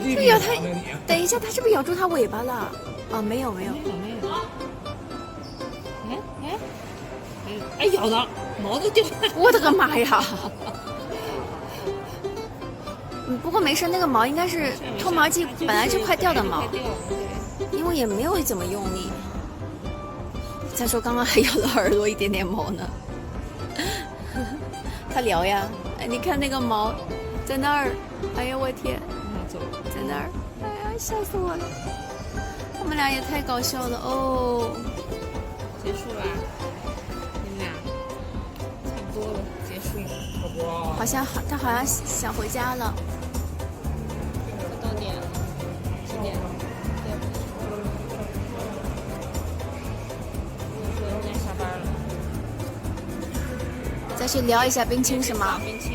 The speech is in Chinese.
这个咬它，等一下，它是不是咬住它尾巴了？啊，没有没有。哎，咬到毛都掉下来！我的个妈呀！不过没事，那个毛应该是脱毛剂本来是快掉的毛，因为也没有怎么用力。再说刚刚还咬了耳朵一点点毛呢。它聊呀，哎，你看那个毛在那儿，哎呀我天，在那儿，哎呀笑死我了。他们俩也太搞笑了哦。结束了，你们俩差不多了，结束了。好像他好像想回家了。快到点了，几点？应该下班了。再去聊一下冰清是吗？冰清。